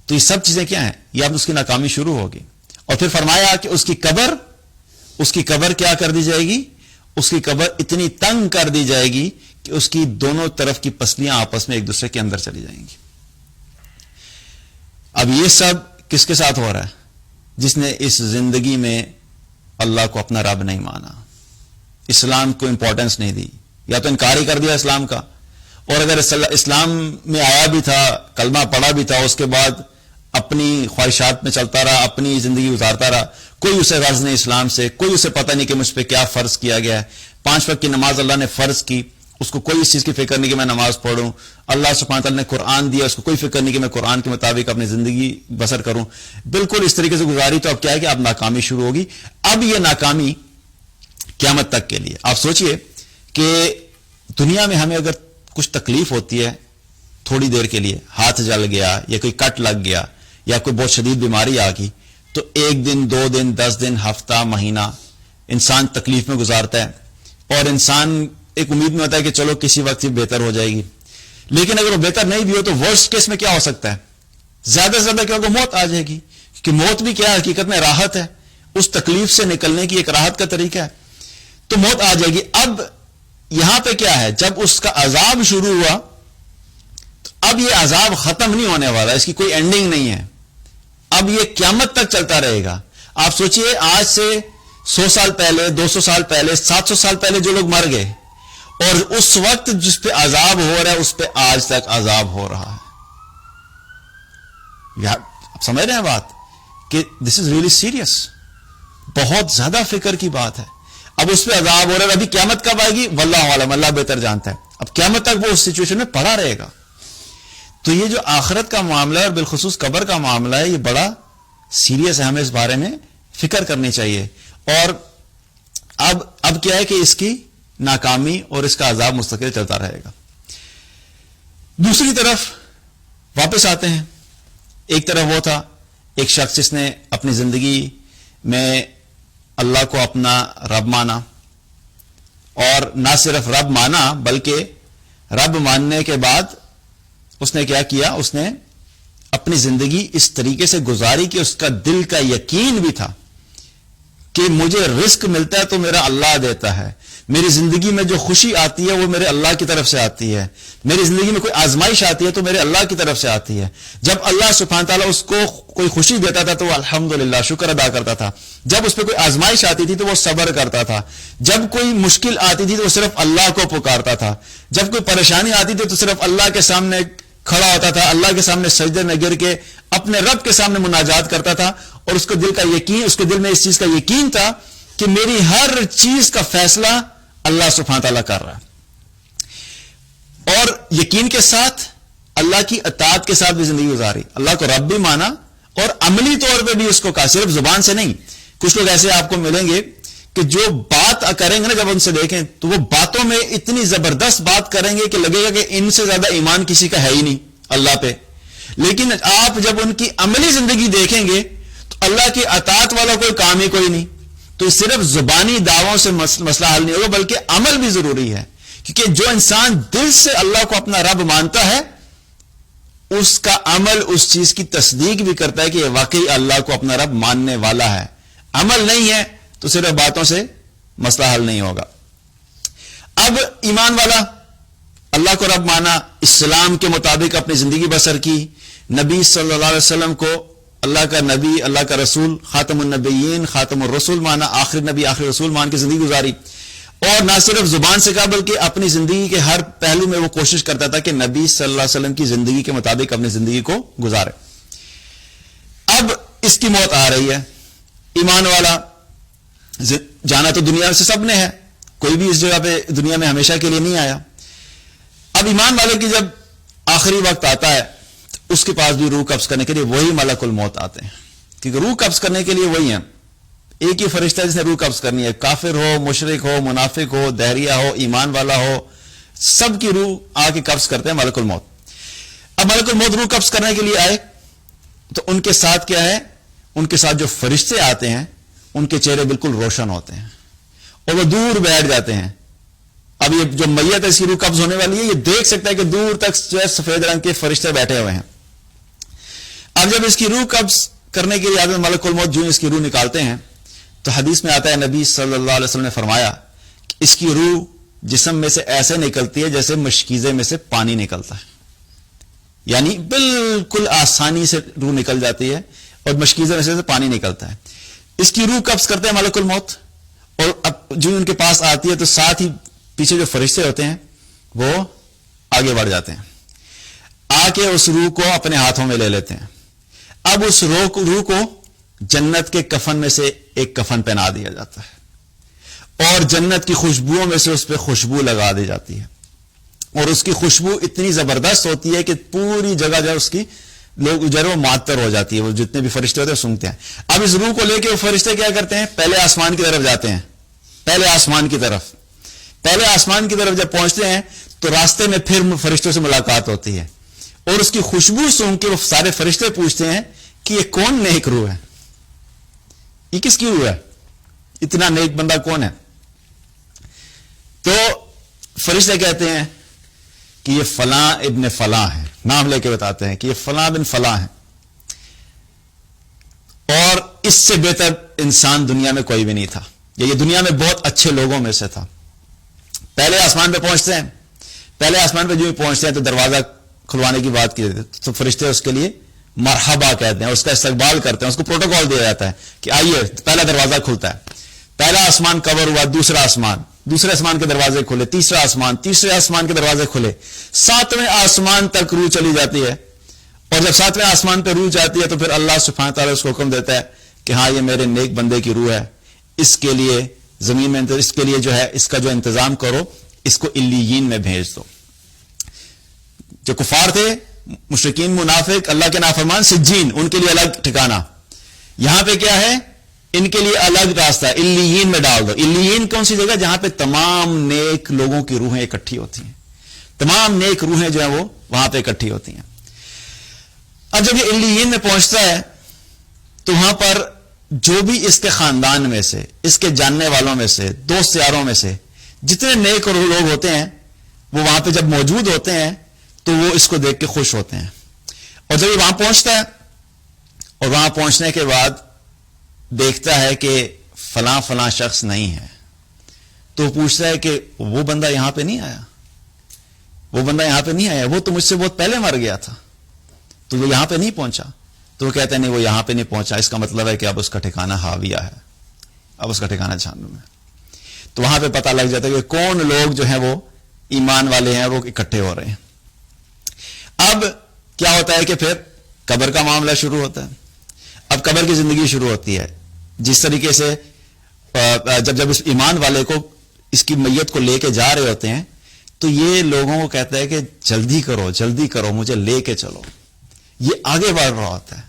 تو یہ سب چیزیں کیا ہیں؟ یہ اب اس کی ناکامی شروع ہوگی. اور پھر فرمایا کہ اس کی قبر کیا کر دی جائے گی؟ اس کی قبر اتنی تنگ کر دی جائے گی کہ اس کی دونوں طرف کی پسلیاں آپس میں ایک دوسرے کے اندر چلی جائیں گی. اب یہ سب کس کے ساتھ ہو رہا ہے؟ جس نے اس زندگی میں اللہ کو اپنا رب نہیں مانا، اسلام کو امپورٹنس نہیں دی، یا تو انکار ہی کر دیا اسلام کا. اور اگر اسلام میں آیا بھی تھا، کلمہ پڑھا بھی تھا، اس کے بعد اپنی خواہشات میں چلتا رہا، اپنی زندگی گزارتا رہا، کوئی اسے غرض نہیں اسلام سے، کوئی اسے پتہ نہیں کہ مجھ پہ کیا فرض کیا گیا ہے. 5 وقت کی نماز اللہ نے فرض کی، اس کو کوئی اس چیز کی فکر نہیں کہ میں نماز پڑھوں. اللہ سبحانہ تعالیٰ نے قرآن دیا، اس کو کوئی فکر نہیں کہ میں قرآن کے مطابق اپنی زندگی بسر کروں. بالکل اس طریقے سے گزاری. تو اب کیا ہے کہ اب ناکامی شروع ہوگی. اب یہ ناکامی قیامت تک کے لیے. آپ سوچئے کہ دنیا میں ہمیں اگر کچھ تکلیف ہوتی ہے تھوڑی دیر کے لیے، ہاتھ جل گیا یا کوئی کٹ لگ گیا یا کوئی بہت شدید بیماری آ گئی، تو 1 دن 2 دن 10 دن ہفتہ مہینہ انسان تکلیف میں گزارتا ہے، اور انسان ایک امید میں ہوتا ہے کہ چلو کسی وقت ہی بہتر ہو جائے گی. لیکن اگر وہ بہتر نہیں بھی ہو تو ورسٹ کیس میں کیا ہو سکتا ہے؟ زیادہ سے زیادہ کیا ہوگا؟ موت آ جائے گی. کہ موت بھی کیا حقیقت میں راحت ہے، اس تکلیف سے نکلنے کی ایک راحت کا طریقہ ہے. تو موت آ جائے گی. اب یہاں پہ کیا ہے؟ جب اس کا عذاب شروع ہوا تو اب یہ عذاب ختم نہیں ہونے والا، اس کی کوئی اینڈنگ نہیں ہے. اب یہ قیامت تک چلتا رہے گا. آپ سوچئے آج سے 100 سال پہلے، 200 سال پہلے، 700 سال پہلے جو لوگ مر گئے، اور اس وقت جس پہ عذاب ہو رہا ہے اس پہ آج تک عذاب ہو رہا ہے. آپ سمجھ رہے ہیں بات کہ دس از ریئلی سیریس. بہت زیادہ فکر کی بات ہے. اب اس پہ عذاب ہو رہا ہے. ابھی قیامت کب آئے گی واللہ عالم، اللہ بہتر جانتا ہے. اب قیامت تک وہ اس سچویشن میں پڑا رہے گا. تو یہ جو آخرت کا معاملہ ہے اور بالخصوص قبر کا معاملہ ہے، یہ بڑا سیریس ہے. ہمیں اس بارے میں فکر کرنی چاہیے. اور اب کیا ہے کہ اس کی ناکامی اور اس کا عذاب مستقل چلتا رہے گا. دوسری طرف واپس آتے ہیں. ایک طرف وہ تھا ایک شخص جس نے اپنی زندگی میں اللہ کو اپنا رب مانا, اور نہ صرف رب مانا بلکہ رب ماننے کے بعد اس نے کیا کیا, اس نے اپنی زندگی اس طریقے سے گزاری کہ اس کا دل کا یقین بھی تھا کہ مجھے رزق ملتا ہے تو میرا اللہ دیتا ہے, میری زندگی میں جو خوشی آتی ہے وہ میرے اللہ کی طرف سے آتی ہے, میری زندگی میں کوئی آزمائش آتی ہے تو میرے اللہ کی طرف سے آتی ہے. جب اللہ سبحانہ تعالیٰ اس کو کوئی خوشی دیتا تھا تو وہ الحمدللہ شکر ادا کرتا تھا, جب اس پہ کوئی آزمائش آتی تھی تو وہ صبر کرتا تھا, جب کوئی مشکل آتی تھی تو وہ صرف اللہ کو پکارتا تھا, جب کوئی پریشانی آتی تھی تو صرف اللہ کے سامنے کھڑا ہوتا تھا, اللہ کے سامنے سجدے میں گر کے اپنے رب کے سامنے مناجات کرتا تھا, اور اس کو دل کا یقین, اس کے دل میں اس چیز کا یقین تھا کہ میری ہر چیز کا فیصلہ اللہ سبحانہ تعالیٰ کر رہا ہے. اور یقین کے ساتھ اللہ کی اطاعت کے ساتھ بھی زندگی گزاری, اللہ کو رب بھی مانا اور عملی طور پہ بھی اس کو کہا, صرف زبان سے نہیں. کچھ لوگ ایسے آپ کو ملیں گے کہ جو بات کریں گے نا, جب ان سے دیکھیں تو وہ باتوں میں اتنی زبردست بات کریں گے کہ لگے گا کہ ان سے زیادہ ایمان کسی کا ہے ہی نہیں اللہ پہ, لیکن آپ جب ان کی عملی زندگی دیکھیں گے تو اللہ کی اطاعت والا کوئی کام ہی کوئی نہیں. تو صرف زبانی دعووں سے مسئلہ حل نہیں ہوگا بلکہ عمل بھی ضروری ہے, کیونکہ جو انسان دل سے اللہ کو اپنا رب مانتا ہے اس کا عمل اس چیز کی تصدیق بھی کرتا ہے کہ یہ واقعی اللہ کو اپنا رب ماننے والا ہے. عمل نہیں ہے تو صرف باتوں سے مسئلہ حل نہیں ہوگا. اب ایمان والا اللہ کو رب مانا, اسلام کے مطابق اپنی زندگی بسر کی, نبی صلی اللہ علیہ وسلم کو اللہ کا نبی, اللہ کا رسول, خاتم النبیین, خاتم الرسول مانا, آخری نبی آخری رسول مان کے زندگی گزاری, اور نہ صرف زبان سے کہا بلکہ اپنی زندگی کے ہر پہلو میں وہ کوشش کرتا تھا کہ نبی صلی اللہ علیہ وسلم کی زندگی کے مطابق اپنی زندگی کو گزارے. اب اس کی موت آ رہی ہے. ایمان والا جانا تو دنیا سے سب نے ہے, کوئی بھی اس جگہ پہ دنیا میں ہمیشہ کے لیے نہیں آیا. اب ایمان والے کی جب آخری وقت آتا ہے اس کے پاس بھی روح قبض کرنے کے لیے وہی ملک الموت آتے ہیں, کیونکہ روح قبض کرنے کے لیے وہی ہیں. ایک ہی فرشتہ جس نے روح قبض کرنی ہے, کافر ہو, مشرک ہو, منافق ہو, دہریہ ہو, ایمان والا ہو, سب کی روح آ کے قبض کرتے ہیں ملک الموت. اب ملک الموت روح قبض کرنے کے لیے آئے تو ان کے ساتھ کیا ہے, ان کے ساتھ جو فرشتے آتے ہیں ان کے چہرے بالکل روشن ہوتے ہیں اور وہ دور بیٹھ جاتے ہیں. اب یہ جو میت ہے اس کی روح قبض ہونے والی ہے, یہ دیکھ سکتا ہے کہ دور تک جو ہے سفید رنگ کے فرشتے بیٹھے ہوئے ہیں. اب جب اس کی روح قبض کرنے کے لیے آدمی ملک الموت جو اس کی روح نکالتے ہیں تو حدیث میں آتا ہے نبی صلی اللہ علیہ وسلم نے فرمایا کہ اس کی روح جسم میں سے ایسے نکلتی ہے جیسے مشکیزے میں سے پانی نکلتا ہے, یعنی بالکل آسانی سے روح نکل جاتی ہے اور مشکیزے میں سے پانی نکلتا ہے. اس کی روح قبض کرتے ہیں ملک الموت, اور اب جو ان کے پاس آتی ہے تو ساتھ ہی پیچھے جو فرشتے ہوتے ہیں وہ آگے بڑھ جاتے ہیں, آ کے اس روح کو اپنے ہاتھوں میں لے لیتے ہیں. اب اس روح کو جنت کے کفن میں سے ایک کفن پہنا دیا جاتا ہے اور جنت کی خوشبوؤں میں سے اس پہ خوشبو لگا دی جاتی ہے, اور اس کی خوشبو اتنی زبردست ہوتی ہے کہ پوری جگہ جو اس کی لوگ جو ہے وہ معطر ہو جاتی ہے, وہ جتنے بھی فرشتے ہوتے ہیں سونگتے ہیں. اب اس روح کو لے کے وہ فرشتے کیا کرتے ہیں, پہلے آسمان کی طرف جاتے ہیں. پہلے آسمان کی طرف جب پہنچتے ہیں تو راستے میں پھر فرشتوں سے ملاقات ہوتی ہے اور اس کی خوشبو سونگ کے وہ سارے فرشتے پوچھتے ہیں کہ یہ کون نیک روح ہے, یہ کس کی روح ہے, اتنا نیک بندہ کون ہے. تو فرشتے کہتے ہیں کہ یہ فلاں ابن فلاں ہے, نام لے کے بتاتے ہیں کہ یہ فلاں بن فلاں ہے, اور اس سے بہتر انسان دنیا میں کوئی بھی نہیں تھا, یہ دنیا میں بہت اچھے لوگوں میں سے تھا. پہلے آسمان پہ پہنچتے ہیں, پہلے آسمان پہ جو بھی پہنچتے ہیں تو دروازہ کھلوانے کی بات کی جاتی ہے تو فرشتے اس کے لیے مرحبا کہتے ہیں, اس کا استقبال کرتے ہیں, اس کو پروٹوکال دیا جاتا ہے کہ آئیے. پہلا دروازہ کھلتا ہے, پہلا آسمان کور ہوا, دوسرا آسمان, دوسرے آسمان کے دروازے کھلے, تیسرا آسمان, تیسرے آسمان کے دروازے کھلے, 7ویں آسمان تک روح چلی جاتی ہے. اور جب 7ویں آسمان پہ روح جاتی ہے تو پھر اللہ سبحانہ تعالیٰ اس کو حکم دیتا ہے کہ ہاں یہ میرے نیک بندے کی روح ہے, اس کے لیے زمین میں اس کے لیے جو ہے اس کا جو انتظام کرو, اس کو علیین میں بھیج دو. جو کفار تھے, مشرکین, منافق, اللہ کے نافرمان, سجین, ان کے لیے الگ ٹھکانہ. یہاں پہ کیا ہے, ان کے لیے الگ راستہ, علیین میں ڈال دو. علیین کون سی جگہ, جہاں پہ تمام نیک لوگوں کی روحیں اکٹھی ہوتی ہیں. تمام نیک روحیں جو ہیں وہ وہاں پہ اکٹھی ہوتی ہیں. اب جب یہ علیین میں پہنچتا ہے تو وہاں پر جو بھی اس کے خاندان میں سے، اس کے جاننے والوں میں سے، دوست یاروں میں سے جتنے نیک روح لوگ ہوتے ہیں وہ وہاں پہ جب موجود ہوتے ہیں تو وہ اس کو دیکھ کے خوش ہوتے ہیں. اور جب یہ وہاں پہنچتا ہے اور وہاں پہنچنے کے بعد دیکھتا ہے کہ فلاں فلاں شخص نہیں ہے تو پوچھتا ہے کہ وہ بندہ یہاں پہ نہیں آیا، وہ بندہ یہاں پہ نہیں آیا، وہ تو مجھ سے بہت پہلے مر گیا تھا، تو وہ یہاں پہ نہیں پہنچا. تو وہ کہتے ہیں نہیں، وہ یہاں پہ نہیں پہنچا، اس کا مطلب ہے کہ اب اس کا ٹھکانہ ہاویہ ہے، اب اس کا ٹھکانہ جہنم ہے. تو وہاں پہ پتہ لگ جاتا ہے کہ کون لوگ جو ہیں وہ ایمان والے ہیں، وہ اکٹھے ہو رہے ہیں. اب کیا ہوتا ہے کہ پھر قبر کا معاملہ شروع ہوتا ہے. اب قبر کی زندگی شروع ہوتی ہے. جس طریقے سے جب اس ایمان والے کو اس کی میت کو لے کے جا رہے ہوتے ہیں تو یہ لوگوں کو کہتا ہے کہ جلدی کرو جلدی کرو، مجھے لے کے چلو. یہ آگے بڑھ رہا ہوتا ہے.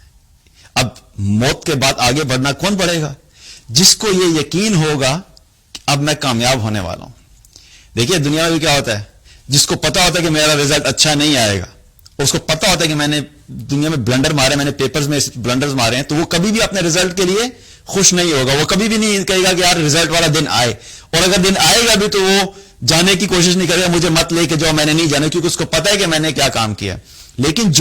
اب موت کے بعد آگے بڑھنا کون پڑے گا؟ جس کو یہ یقین ہوگا کہ اب میں کامیاب ہونے والا ہوں. دیکھیے دنیا میں بھی کیا ہوتا ہے، جس کو پتا ہوتا ہے کہ میرا رزلٹ اچھا نہیں آئے گا، اس کو پتا ہوتا ہے کہ میں نے دنیا میں بلنڈر مارے، میں نے پیپرز میں بلنڈرز مارے ہیں، تو وہ کبھی بھی اپنے رزلٹ کے لیے خوش نہیں ہوگا. وہ کبھی بھی نہیں کہے گا کہ یار رزلٹ والا دن آئے، اور اگر دن آئے گا بھی تو وہ جانے کی کوشش نہیں کرے گا، مجھے مت لے کے جاؤ، میں نے نہیں جانا، کیونکہ اس کو پتا ہے کہ میں نے کیا کام کیا. لیکن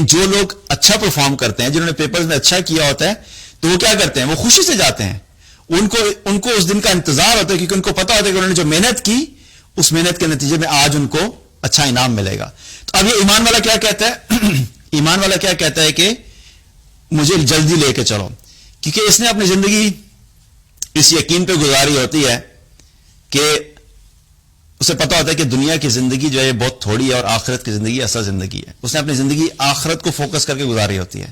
جو لوگ اچھا پرفارم کرتے ہیں، جنہوں نے پیپرز میں اچھا کیا ہوتا ہے، تو وہ کیا کرتے ہیں، وہ خوشی سے جاتے ہیں. ان کو اس دن کا انتظار ہوتا ہے، کیونکہ ان کو پتا ہوتا ہے کہ انہوں نے جو محنت کی اس محنت کے نتیجے میں آج ان کو اچھا انعام ملے گا. تو اب یہ ایمان والا کیا کہتا ہے ایمان والا کیا کہتا ہے کہ مجھے جلدی لے کے چلو، کیونکہ اس نے اپنی زندگی اس یقین پہ گزاری ہوتی ہے کہ اسے پتا ہوتا ہے کہ دنیا کی زندگی جو ہے بہت تھوڑی ہے اور آخرت کی زندگی اصل زندگی ہے. اس نے اپنی زندگی آخرت کو فوکس کر کے گزاری ہوتی ہے.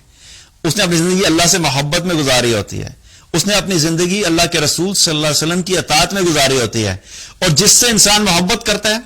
اس نے اپنی زندگی اللہ سے محبت میں گزاری ہوتی ہے. اس نے اپنی زندگی اللہ کے رسول صلی اللہ علیہ وسلم کی اطاعت میں گزاری ہوتی ہے. اور جس سے انسان محبت کرتا ہے،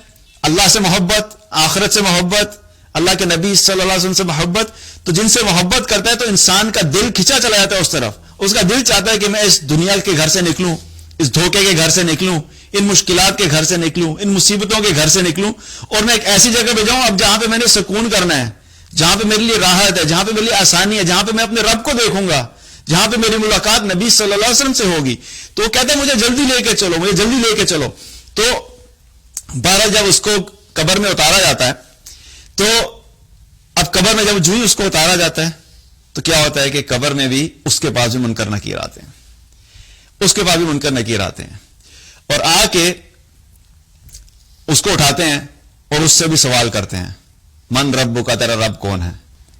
اللہ سے محبت، آخرت سے محبت، اللہ کے نبی صلی اللہ علیہ وسلم سے محبت، تو جن سے محبت کرتا ہے تو انسان کا دل کھینچا چلا جاتا ہے اس طرف. اس کا دل چاہتا ہے کہ میں اس دنیا کے گھر سے نکلوں، اس دھوکے کے گھر سے نکلوں، ان مشکلات کے گھر سے نکلوں، ان مصیبتوں کے گھر سے نکلوں، اور میں ایک ایسی جگہ پہ جاؤں اب جہاں پہ میں نے سکون کرنا ہے، جہاں پہ میرے لیے راحت ہے، جہاں پہ میرے لیے آسانی ہے، جہاں پہ میں اپنے رب کو دیکھوں گا، جہاں پہ میری ملاقات نبی صلی اللہ علیہ وسلم سے ہوگی. تو وہ کہتے ہیں مجھے جلدی لے کے چلو، مجھے جلدی لے کے چلو. تو بہرحال جب اس کو قبر میں اتارا جاتا ہے تو اب قبر میں جب جوئی اس کو اتارا جاتا ہے تو کیا ہوتا ہے کہ قبر میں بھی اس کے پاس بھی منکر نکیر آتے ہیں، اس کے پاس بھی منکر نکیر آتے ہیں، اور آ کے اس کو اٹھاتے ہیں اور اس سے بھی سوال کرتے ہیں من ربو کا، تیرا رب کون ہے؟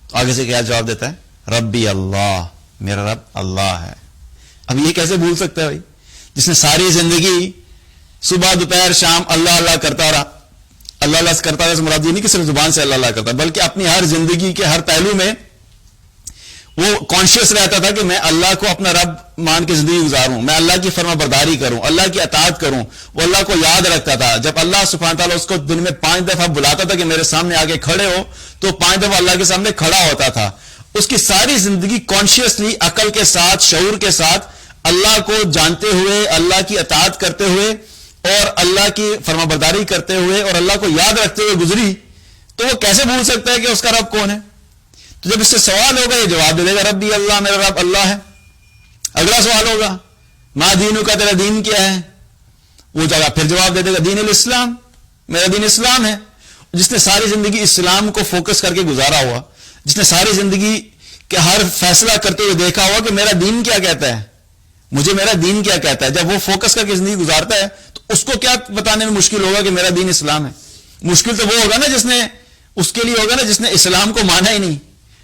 تو آگے سے کیا جواب دیتا ہے، ربی اللہ، میرا رب اللہ ہے. اب یہ کیسے بھول سکتا ہے بھائی، جس نے ساری زندگی صبح دوپہر شام اللہ اللہ کرتا رہا. اللہ اللہ کرتا رہا مراد یہ نہیں کہ صرف زبان سے اللہ اللہ کرتا، بلکہ اپنی ہر زندگی کے ہر پہلو میں وہ کانشیس رہتا تھا کہ میں اللہ کو اپنا رب مان کے زندگی گزاروں، میں اللہ کی فرما برداری کروں، اللہ کی اطاعت کروں. وہ اللہ کو یاد رکھتا تھا. جب اللہ سبحانہ تعالیٰ اس کو دن میں 5 دفعہ بلاتا تھا کہ میرے سامنے آگے کھڑے ہو، تو 5 دفعہ اللہ کے سامنے کھڑا ہوتا تھا. اس کی ساری زندگی کانشیسلی، عقل کے ساتھ، شعور کے ساتھ اللہ کو جانتے ہوئے، اللہ کی اطاعت کرتے ہوئے اور اللہ کی فرما برداری کرتے ہوئے اور اللہ کو یاد رکھتے ہوئے گزری. تو وہ کیسے بھول سکتا ہے کہ اس کا رب کون ہے؟ تو جب اس سے سوال ہوگا یہ جواب دے دے گا ربی اللہ، میرا رب اللہ ہے. اگلا سوال ہوگا ما دینو کا، تیرا دین کیا ہے؟ وہ جگہ پھر جواب دے دے گا دین الاسلام، میرا دین اسلام ہے. جس نے ساری زندگی اسلام کو فوکس کر کے گزارا ہوا، جس نے ساری زندگی کے ہر فیصلہ کرتے ہوئے دیکھا ہوا کہ میرا دین کیا کہتا ہے، مجھے میرا دین کیا کہتا ہے، جب وہ فوکس کر کے زندگی گزارتا ہے تو اس کو کیا بتانے میں مشکل ہوگا کہ میرا دین اسلام ہے؟ مشکل تو وہ ہوگا نا جس نے، اس کے لیے ہوگا نا جس نے اسلام کو مانا ہی نہیں،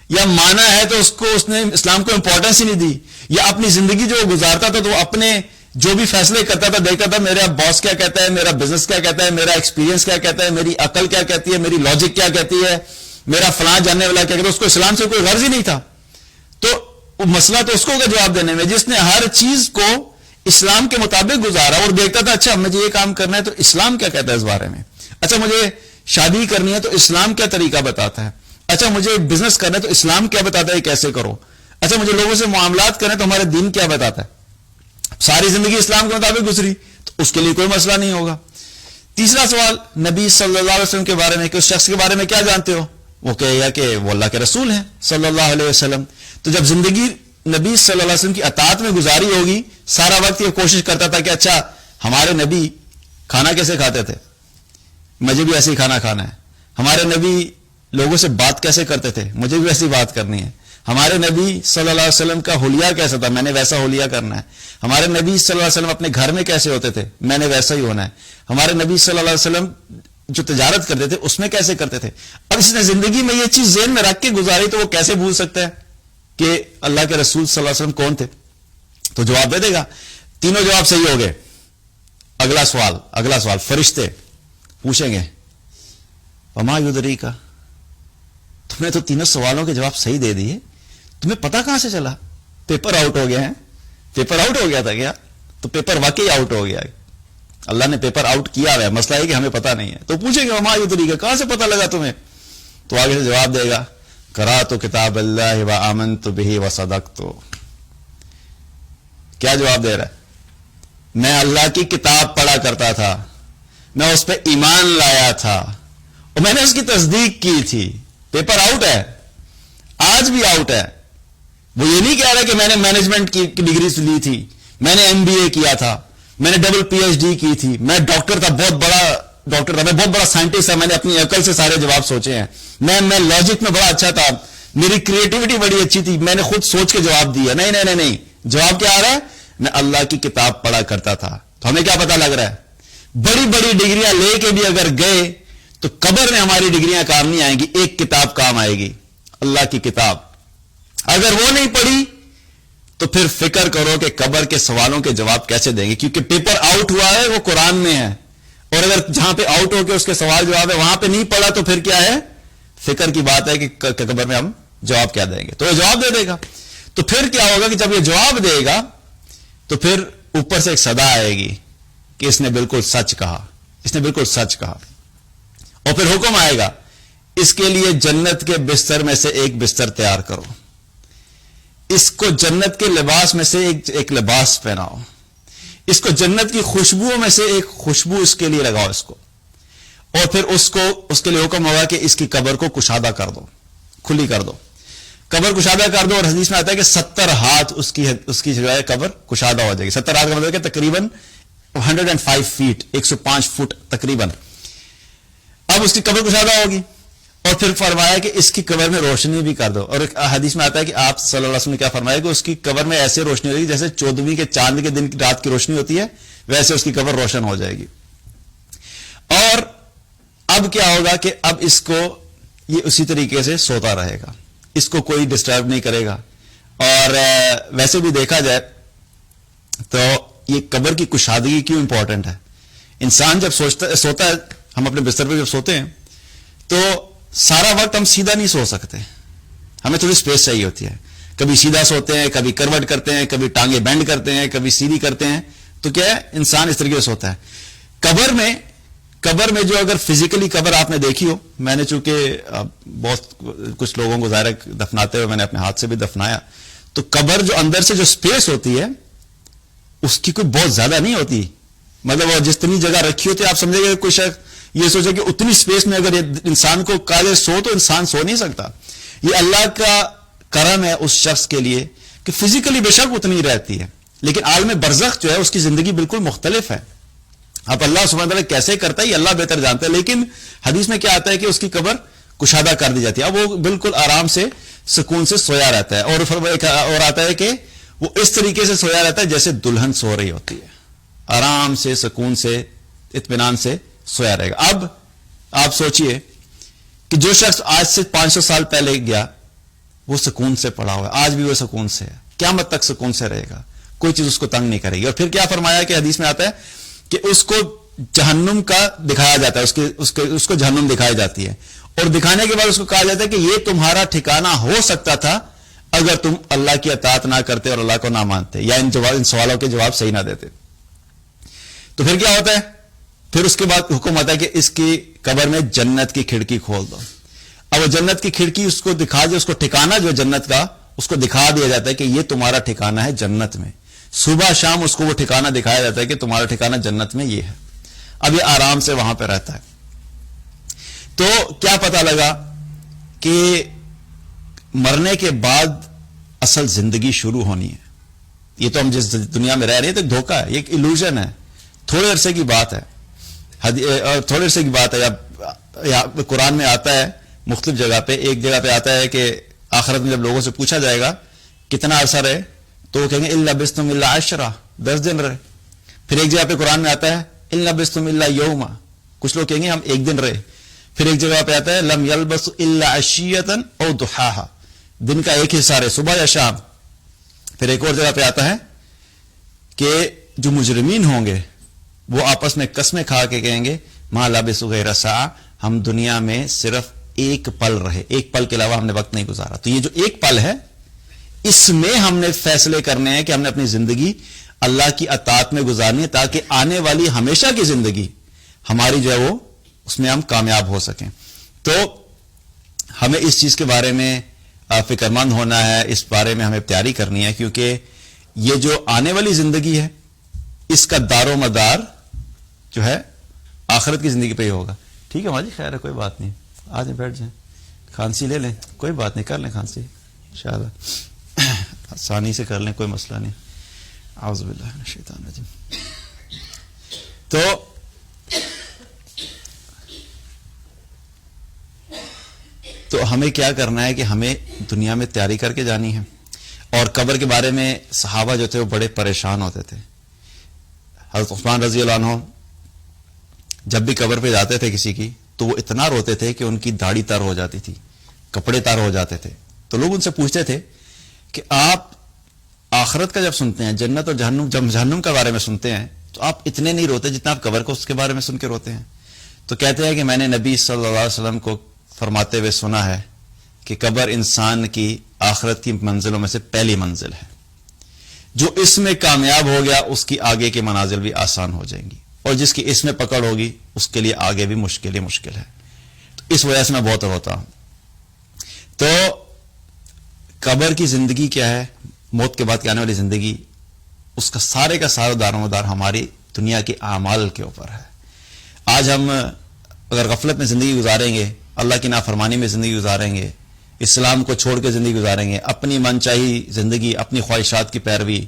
یا مانا ہے تو اس نے اسلام کو امپورٹنس ہی نہیں دی، یا اپنی زندگی جو گزارتا تھا تو وہ اپنے جو بھی فیصلے کرتا تھا دیکھتا تھا میرا باس کیا کہتا ہے، میرا بزنس کیا کہتا ہے، میرا ایکسپیرینس کیا کہتا ہے، میری عقل کیا کہتی ہے، میری لاجک کیا کہتی ہے، میرا فلاں جاننے والا کیا کہتا ہے. اس کو اسلام سے کوئی غرض ہی نہیں تھا. تو مسئلہ تو اس کو ہوگا جواب دینے میں جس نے ہر چیز کو اسلام کے مطابق گزارا اور دیکھتا تھا اچھا مجھے یہ کام کرنا ہے تو اسلام کیا کہتا ہے اس بارے میں، اچھا مجھے شادی کرنی ہے تو اسلام کیا طریقہ بتاتا ہے، اچھا مجھے بزنس کرنا ہے تو اسلام کیا بتاتا ہے کیسے کرو، اچھا مجھے لوگوں سے معاملات کرنا ہے تو ہمارا دین کیا بتاتا ہے. ساری زندگی اسلام کے مطابق گزری تو اس کے لیے کوئی مسئلہ نہیں ہوگا. تیسرا سوال نبی صلی اللہ علیہ وسلم کے بارے میں کہ اس شخص کے بارے میں کیا جانتے ہو؟ وہ کہے گا کہ وہ اللہ کے رسول ہیں صلی اللہ علیہ وسلم. تو جب زندگی نبی صلی اللہ علیہ وسلم کی اطاعت میں گزاری ہوگی، سارا وقت یہ کوشش کرتا تھا کہ اچھا ہمارے نبی کھانا کیسے کھاتے تھے، مجھے بھی ایسے ہی کھانا کھانا ہے. ہمارے نبی لوگوں سے بات کیسے کرتے تھے، مجھے بھی ویسی بات کرنی ہے. ہمارے نبی صلی اللہ علیہ وسلم کا حلیہ کیسا تھا، میں نے ویسا حلیہ کرنا ہے. ہمارے نبی صلی اللہ علیہ وسلم اپنے گھر میں کیسے ہوتے تھے، میں نے ویسا ہی ہونا ہے. ہمارے نبی صلی اللہ علیہ وسلم جو تجارت کرتے تھے اس میں کیسے کرتے تھے. اب اس نے زندگی میں یہ چیز ذہن میں رکھ کے گزاری تو وہ کیسے بھول سکتا ہے کہ اللہ کے رسول صلی اللہ علیہ وسلم کون تھے. تو جواب دے دے گا. تینوں جواب صحیح ہو گئے. اگلا سوال فرشتے پوچھیں گے وما یدریک، تم نے تو تینوں سوالوں کے جواب صحیح دے دیے، تمہیں پتا کہاں سے چلا؟ پیپر آؤٹ ہو گیا ہے. پیپر آؤٹ ہو گیا تھا کیا؟ تو پیپر واقعی آؤٹ ہو گیا. اللہ نے پیپر آؤٹ کیا ہے، مسئلہ ہے کہ ہمیں پتا نہیں ہے. تو پوچھیں گے وما یدریک، کہاں سے پتا لگا تمہیں؟ تو آگے سے جواب دے گا قرأت کتاب اللہ وآمنت بہ وصدقت. کیا جواب دے رہا ہے؟ میں اللہ کی کتاب پڑھا کرتا تھا، میں اس پہ ایمان لایا تھا اور میں نے اس کی تصدیق کی تھی. پیپر آؤٹ ہے، آج بھی آؤٹ ہے. وہ یہ نہیں کہہ رہا کہ میں نے مینجمنٹ کی ڈگری لی تھی، میں نے MBA کیا تھا، میں نے ڈبل PhD کی تھی، میں ڈاکٹر تھا، بہت بڑا ڈاکٹر تھا، میں بہت بڑا سائنٹسٹ تھا، میں نے اپنی عقل سے سارے جواب سوچے ہیں، میں لاجک میں بڑا اچھا تھا، میری کریٹیوٹی بڑی اچھی تھی، میں نے خود سوچ کے جواب دیا. نہیں. جواب کیا آ رہا ہے؟ میں اللہ کی کتاب پڑھا کرتا تھا. تو ہمیں کیا پتا لگ رہا ہے؟ بڑی بڑی ڈگریاں لے کے بھی اگر گئے تو قبر میں ہماری ڈگریاں کام نہیں آئیں گی، ایک کتاب کام آئے گی، اللہ کی کتاب. اگر وہ نہیں پڑھی تو پھر فکر کرو کہ قبر کے سوالوں کے جواب کیسے دیں گے، کیونکہ پیپر آؤٹ ہوا ہے وہ قرآن میں ہے، اور اگر جہاں پہ آؤٹ ہو کے اس کے سوال جواب ہے وہاں پہ نہیں پڑھا تو پھر کیا ہے؟ فکر کی بات ہے کہ قبر میں ہم جواب کیا دیں گے. تو وہ جواب دے دے گا. تو پھر کیا ہوگا کہ جب یہ جواب دے گا تو پھر اوپر سے ایک صدا آئے گی کہ اس نے بالکل سچ کہا، اس نے بالکل سچ کہا. اور پھر حکم آئے گا اس کے لیے جنت کے بستر میں سے ایک بستر تیار کرو، اس کو جنت کے لباس میں سے ایک لباس پہناؤ، اس کو جنت کی خوشبوؤں میں سے ایک خوشبو اس کے لیے لگاؤ اس کو، اور پھر اس کے لیے حکم ہوگا کہ اس کی قبر کو کشادہ کر دو، کھلی کر دو، قبر کشادہ کر دو. اور حدیث میں آتا ہے کہ 70 ہاتھ اس کی جو ہے قبر کشادہ ہو جائے گی. 70 ہاتھ کا مطلب کہ تقریباً 105 فیٹ، 105 فٹ تقریباً. اب اس کی قبر کشادہ ہوگی اور پھر فرمایا کہ اس کی قبر میں روشنی بھی کر دو. اور ایک حدیث میں آتا ہے کہ آپ صلی اللہ علیہ وسلم نے کیا فرمایا کہ اس کی قبر میں ایسے روشنی ہوگی جیسے 14ویں کے چاند کے دن کی رات کی روشنی ہوتی ہے، ویسے اس کی قبر روشن ہو جائے گی. اور اب کیا ہوگا کہ اب اس کو یہ اسی طریقے سے سوتا رہے گا، اس کو کوئی ڈسٹرب نہیں کرے گا. اور ویسے بھی دیکھا جائے تو یہ قبر کی کشادگی کیوں امپورٹنٹ ہے. انسان جب سوتا ہے، ہم اپنے بستر پہ جب سوتے ہیں تو سارا وقت ہم سیدھا نہیں سو سکتے، ہمیں تھوڑی سپیس چاہیے ہوتی ہے. کبھی سیدھا سوتے ہیں، کبھی کروٹ کرتے ہیں، کبھی ٹانگیں بینڈ کرتے ہیں، کبھی سیدھی کرتے ہیں. تو کیا ہے، انسان اس طریقے سے سوتا ہے. قبر میں جو اگر فزیکلی قبر آپ نے دیکھی ہو، میں نے چونکہ بہت کچھ لوگوں کو ظاہر دفناتے ہوئے میں نے اپنے ہاتھ سے بھی دفنایا، تو قبر جو اندر سے جو سپیس ہوتی ہے اس کی کوئی بہت زیادہ نہیں ہوتی. مطلب وہ جتنی جگہ رکھی ہوتی ہے آپ سمجھے گا کوئی شخص یہ سوچے کہ اتنی سپیس میں اگر انسان کو کہا سو تو انسان سو نہیں سکتا. یہ اللہ کا کرم ہے اس شخص کے لیے کہ فزیکلی بے شک اتنی رہتی ہے، لیکن عالم برزخ جو ہے اس کی زندگی بالکل مختلف ہے. اب اللہ سبحانہ وتعالی کیسے کرتا ہے یہ اللہ بہتر جانتا ہے، لیکن حدیث میں کیا آتا ہے کہ اس کی قبر کشادہ کر دی جاتی ہے. اب وہ بالکل آرام سے سکون سے سویا رہتا ہے. اور آتا ہے کہ وہ اس طریقے سے سویا رہتا ہے جیسے دلہن سو رہی ہوتی ہے، آرام سے سکون سے اطمینان سے سویا رہے گا. اب آپ سوچئے کہ جو شخص آج سے 500 سال پہلے گیا وہ سکون سے پڑا ہوا ہے، آج بھی وہ سکون سے ہے، قیامت تک سکون سے رہے گا، کوئی چیز اس کو تنگ نہیں کرے گی. اور پھر کیا فرمایا کہ حدیث میں آتا ہے کہ اس کو جہنم کا دکھایا جاتا ہے، اس کو جہنم دکھائی جاتی ہے، اور دکھانے کے بعد اس کو کہا جاتا ہے کہ یہ تمہارا ٹھکانہ ہو سکتا تھا اگر تم اللہ کی اطاعت نہ کرتے اور اللہ کو نہ مانتے یا ان سوالوں کے جواب صحیح نہ دیتے. تو پھر کیا ہوتا ہے؟ پھر اس کے بعد حکم آتا ہے کہ اس کی قبر میں جنت کی کھڑکی کھول دو. اب وہ جنت کی کھڑکی اس کو دکھا دے، اس کو ٹھکانہ جو جنت کا اس کو دکھا دیا جاتا ہے کہ یہ تمہارا ٹھکانہ ہے جنت میں. صبح شام اس کو وہ ٹھکانہ دکھایا جاتا ہے کہ تمہارا ٹھکانہ جنت میں یہ ہے. اب یہ آرام سے وہاں پہ رہتا ہے. تو کیا پتا لگا کہ مرنے کے بعد اصل زندگی شروع ہونی ہے. یہ تو ہم جس دنیا میں رہ رہے ہیں تو ایک دھوکہ ہے, یہ ایک ایلوژن ہے, تھوڑے عرصے کی بات ہے. تھوڑے عرصے کی بات ہے. قرآن میں آتا ہے مختلف جگہ پہ, ایک جگہ پہ آتا ہے کہ آخرت میں جب لوگوں سے پوچھا جائے گا کتنا عرصہ رہے تو وہ کہیں گے الا بستم الا عشرہ, 10 دن رہے. پھر ایک جگہ پہ قرآن میں آتا ہے الا بستم الا یوما, کچھ لوگ کہیں گے ہم 1 دن رہے. پھر ایک جگہ پہ آتا ہے لم یلبس الا عشیۃ او ضحاہا, دن کا ایک حصہ رہے, صبح یا شام. پھر ایک اور جگہ پہ آتا ہے کہ جو مجرمین ہوں گے وہ آپس میں قسمیں کھا کے کہیں گے ما لبثوا غیر ساعہ, ہم دنیا میں صرف 1 پل رہے, 1 پل کے علاوہ ہم نے وقت نہیں گزارا. تو یہ جو 1 پل ہے اس میں ہم نے فیصلے کرنے ہیں کہ ہم نے اپنی زندگی اللہ کی اطاعت میں گزارنی ہے تاکہ آنے والی ہمیشہ کی زندگی ہماری جو ہے وہ اس میں ہم کامیاب ہو سکیں. تو ہمیں اس چیز کے بارے میں فکر مند ہونا ہے, اس بارے میں ہمیں تیاری کرنی ہے, کیونکہ یہ جو آنے والی زندگی ہے اس کا دار و مدار جو ہے آخرت کی زندگی پہ ہی ہوگا. ٹھیک ہے ماجی, خیر ہے, کوئی بات نہیں, آ جائیں بیٹھ جائیں, کھانسی لے لیں, کوئی بات نہیں, کر لیں کھانسی انشاءاللہ, آسانی سے کر لیں, کوئی مسئلہ نہیں. اعوذ باللہ من الشیطان الرجیم. تو ہمیں کیا کرنا ہے کہ ہمیں دنیا میں تیاری کر کے جانی ہے. اور قبر کے بارے میں صحابہ جو تھے وہ بڑے پریشان ہوتے تھے. حضرت عثمان رضی اللہ عنہ جب بھی قبر پہ جاتے تھے کسی کی تو وہ اتنا روتے تھے کہ ان کی داڑھی تر ہو جاتی تھی, کپڑے تر ہو جاتے تھے. تو لوگ ان سے پوچھتے تھے کہ آپ آخرت کا جب سنتے ہیں, جنت اور جہنم, جب جہنم کے بارے میں سنتے ہیں تو آپ اتنے نہیں روتے جتنا آپ قبر کو اس کے بارے میں سن کے روتے ہیں. تو کہتے ہیں کہ میں نے نبی صلی اللہ علیہ وسلم کو فرماتے ہوئے سنا ہے کہ قبر انسان کی آخرت کی منزلوں میں سے پہلی منزل ہے, جو اس میں کامیاب ہو گیا اس کی آگے کی منازل بھی آسان ہو جائیں گی, اور جس کی اس میں پکڑ ہوگی اس کے لیے آگے بھی مشکل ہی مشکل ہے. تو اس وجہ سے میں بہت روتا ہوں. تو قبر کی زندگی کیا ہے, موت کے بعد کی آنے والی زندگی, اس کا سارا دار و مدار ہماری دنیا کے اعمال کے اوپر ہے. آج ہم اگر غفلت میں زندگی گزاریں گے, اللہ کی نافرمانی میں زندگی گزاریں گے, اسلام کو چھوڑ کے زندگی گزاریں گے, اپنی من چاہی زندگی, اپنی خواہشات کی پیروی,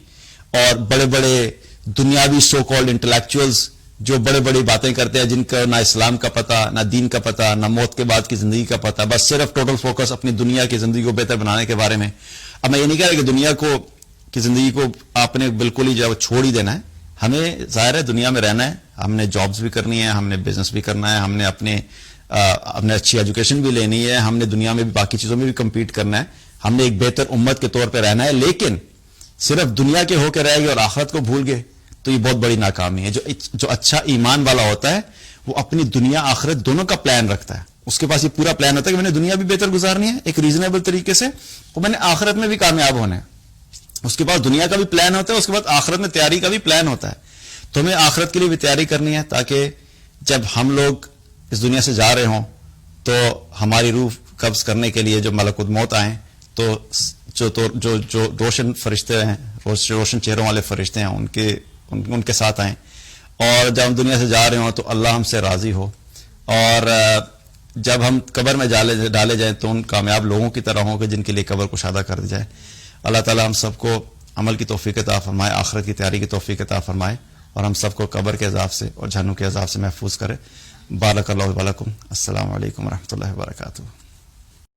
اور بڑے بڑے دنیاوی سو کالڈ انٹلیکچوئلز جو بڑے بڑی باتیں کرتے ہیں, جن کا نہ اسلام کا پتہ, نہ دین کا پتہ, نہ موت کے بعد کی زندگی کا پتہ, بس صرف ٹوٹل فوکس اپنی دنیا کی زندگی کو بہتر بنانے کے بارے میں. اب میں یہ نہیں کہہ رہا کہ دنیا کی زندگی کو آپ نے بالکل ہی جو چھوڑ ہی دینا ہے. ہمیں ظاہر ہے دنیا میں رہنا ہے, ہم نے جابز بھی کرنی ہے, ہم نے بزنس بھی کرنا ہے, ہم نے اپنے اچھی ایجوکیشن بھی لینی ہے, ہم نے دنیا میں بھی باقی چیزوں میں بھی کمپیٹ کرنا ہے, ہم نے ایک بہتر امت کے طور پہ رہنا ہے. لیکن صرف دنیا کے ہو کے رہ گئے اور آخرت کو بھول گئے تو یہ بہت بڑی ناکامی ہے. جو اچھا ایمان والا ہوتا ہے وہ اپنی دنیا آخرت دونوں کا پلان رکھتا ہے. اس کے پاس یہ پورا پلان ہوتا ہے کہ میں نے دنیا بھی بہتر گزارنی ہے ایک ریزنیبل طریقے سے, اور میں نے آخرت میں بھی کامیاب ہونا ہے. اس کے پاس دنیا کا بھی پلان ہوتا ہے, اس کے بعد آخرت میں تیاری کا بھی پلان ہوتا ہے. تو ہمیں آخرت کے لیے بھی تیاری کرنی ہے تاکہ جب ہم لوگ اس دنیا سے جا رہے ہوں تو ہماری روح قبض کرنے کے لیے جو ملکوت موت آئیں تو جو روشن فرشتے ہیں, روشن چہروں والے فرشتے ہیں, ان کے ساتھ آئیں. اور جب ہم دنیا سے جا رہے ہوں تو اللہ ہم سے راضی ہو, اور جب ہم قبر میں ڈالے جائیں تو ان کامیاب لوگوں کی طرح ہوں کہ جن کے لیے قبر کشادہ کر دی جائے. اللہ تعالی ہم سب کو عمل کی توفیق عطا فرمائے, آخرت کی تیاری کی توفیق عطا فرمائے, اور ہم سب کو قبر کے عذاب سے اور جہنم کے عذاب سے محفوظ کرے. بارک اللہ ولکم. السلام علیکم ورحمۃ اللہ وبرکاتہ.